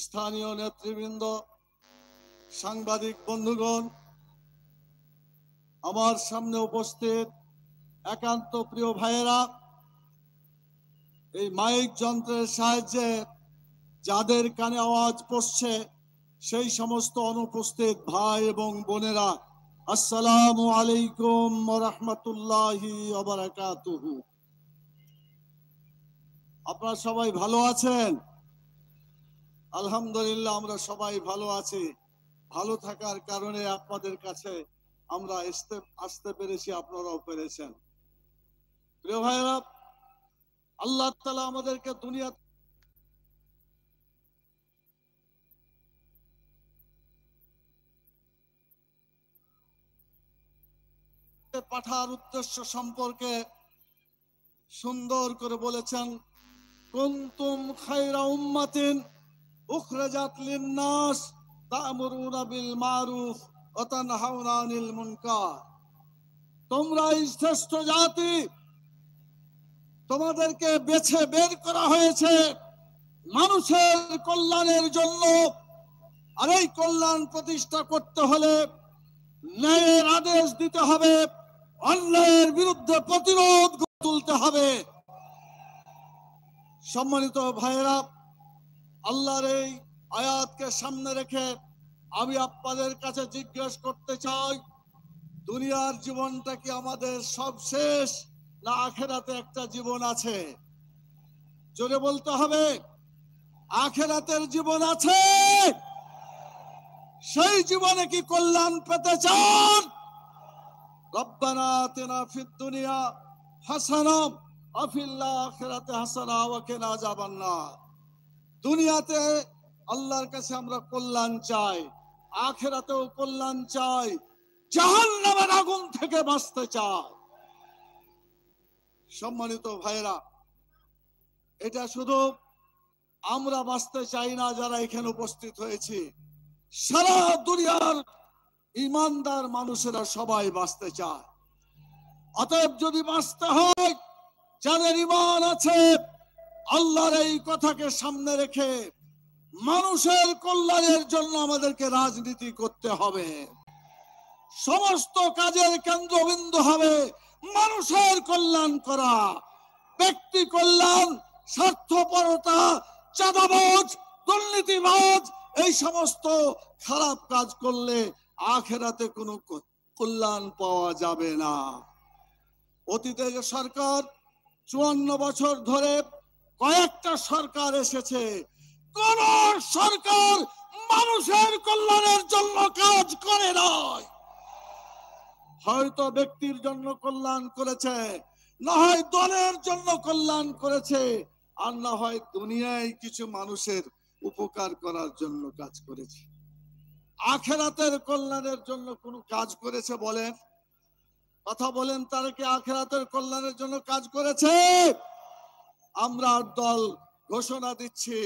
স্থানীয় নেতৃবৃন্দ, সাংবাদিক বন্ধুগণ, আমার সামনে উপস্থিত একান্ত প্রিয় ভাইয়েরা, এই মাইক যন্ত্রের সাহায্যে যাদের কানে আওয়াজ পৌঁছছে সেই সমস্ত অনুপস্থিত ভাই এবং বোনেরা, আসসালামু আলাইকুম ওয়া রাহমাতুল্লাহি ওয়া বারাকাতুহু। আপনারা সবাই ভালো আছেন? আলহামদুলিল্লাহ, আমরা সবাই ভালো আছি। ভালো থাকার কারণে আপনাদের কাছে আমরা আসতে পেরেছি, আপনারাও পেরেছেন। প্রিয় ভাইরা, আল্লাহ তাআলা আমাদেরকে দুনিয়া পাঠার উদ্দেশ্য সম্পর্কে সুন্দর করে বলেছেন, কুনতুম খায়রা উম্মাতিন উখরাজাত লিন-নাস তা'মুরুনা বিল মারুফ ওয়া তানহাউনা আনিল মুনকার। তোমরা শ্রেষ্ঠ জাতি, তোমাদেরকে বেছে বের করা হয়েছে মানুষের কল্যাণের জন্য। আর এই কল্যাণ প্রতিষ্ঠা করতে হলে ন্যায়ের আদেশ দিতে হবে, অন্যায়ের বিরুদ্ধে প্রতিরোধ গড়ে তুলতে হবে। সম্মানিত ভাইয়েরা, আল্লাহর এই আয়াতকে সামনে রেখে আমি আপনাদের কাছে জিজ্ঞেস করতে চাই, দুনিয়ার জীবনটা কি আমাদের সব শেষ, না আখিরাতে একটা জীবন আছে? জোরে বলতে হবে, আখিরাতের জীবন আছে। সেই জীবনে কি কল্যাণ পেতে চান? রব্বানা আতিনা ফিদ দুনিয়া হাসানা ওয়া ফিল আখিরাতি হাসানা ওয়া কিনা আযাবান্নার। দুনিয়াতে আল্লাহর কাছে আমরা কল্যাণ চাই, আখিরাতেও কল্যাণ চাই, জাহান্নামের আগুন থেকে বাঁচতে চাই। সম্মানিত ভাইরা, এটা শুধু আমরা বাঁচতে চাই না যারা এখানে উপস্থিত হয়েছি, সারা দুনিয়ার ইমানদার মানুষেরা সবাই বাঁচতে চায়। অতএব যদি বাঁচতে হয়, যাদের ইমান আছে আল্লাহর এই কথাকে সামনে রেখে মানুষের কল্যাণের জন্য আমাদেরকে রাজনীতি করতে হবে। সমস্ত কাজের কেন্দ্রবিন্দু হবে মানুষের কল্যাণ করা। ব্যক্তি কল্যাণ, স্বার্থপরতা, চাঁদাবাজ, দুর্নীতিবাজ এই সমস্ত খারাপ কাজ করলে আখিরাতে কোনো কল্যাণ পাওয়া যাবে না। অতীতে যে সরকার 54 বছর ধরে কয়েকটা সরকার এসেছে, কোন সরকার মানুষের কল্যাণের জন্য কাজ করে নাই। হয়তো ব্যক্তির জন্য কল্যাণ করেছে, না হয় দলের জন্য কল্যাণ করেছে, আর না হয় দুনিয়ায় কিছু মানুষের উপকার করার জন্য কাজ করেছে। আখিরাতের কল্যাণের জন্য কোন কাজ করেছে বলেন? কথা বলেন, তারা কি আখিরাতের কল্যাণের জন্য কাজ করেছে? আমরা দল ঘোষণা দিচ্ছি,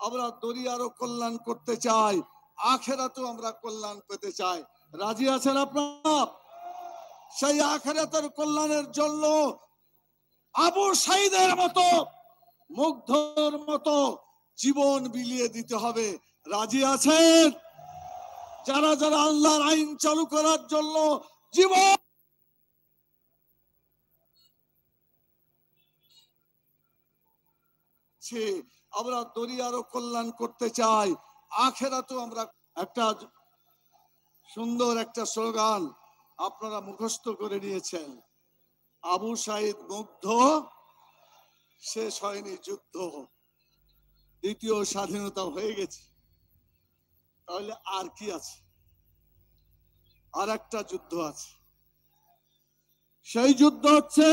আমরা দুনিয়ারও কল্যাণ করতে চাই, আখিরাতেও আমরা কল্যাণ পেতে চাই। রাজি আছেন আপনারা? সেই আখিরাতের কল্যাণের জন্য আবু সাঈদের মতো, মুগ্ধর মতো জীবন বিলিয়ে দিতে হবে। রাজি আছেন? যারা যারা আল্লাহর আইন চালু করার জন্য জীবন আমরা দুনিয়ারও কল্যাণ করতে চাই, আখিরাতেও আমরা। একটা সুন্দর একটা স্লোগান আপনারা মুখস্থ করে নিয়েছেন, আবু সাঈদ মুগ্ধ, শেষ হয়নি যুদ্ধ। দ্বিতীয় স্বাধীনতা হয়ে গেছে, তাহলে আর কি আছে? আর একটা যুদ্ধ আছে। সেই যুদ্ধ হচ্ছে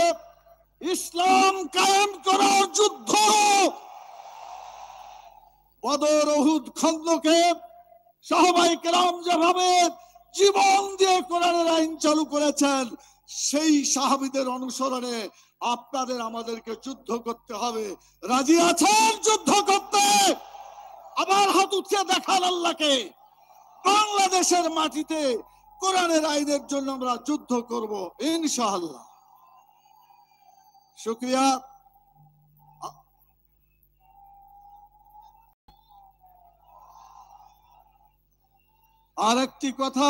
ইসলাম কায়েম করার যুদ্ধ। বদর, উহুদ, খন্দকে সাহাবায়ে কেরাম যেভাবে জীবন দিয়ে কোরআনের আইন চালু করেছেন, সেই সাহাবীদের অনুসরণে আপনাদের আমাদেরকে যুদ্ধ করতে হবে। রাজি আছেন যুদ্ধ করতে? আবার হাত উঠিয়ে দেখান আল্লাহকে। বাংলাদেশের মাটিতে কোরআনের আইনের জন্য আমরা যুদ্ধ করব ইনশাআল্লাহ। শুকরিয়া। আর একটি কথা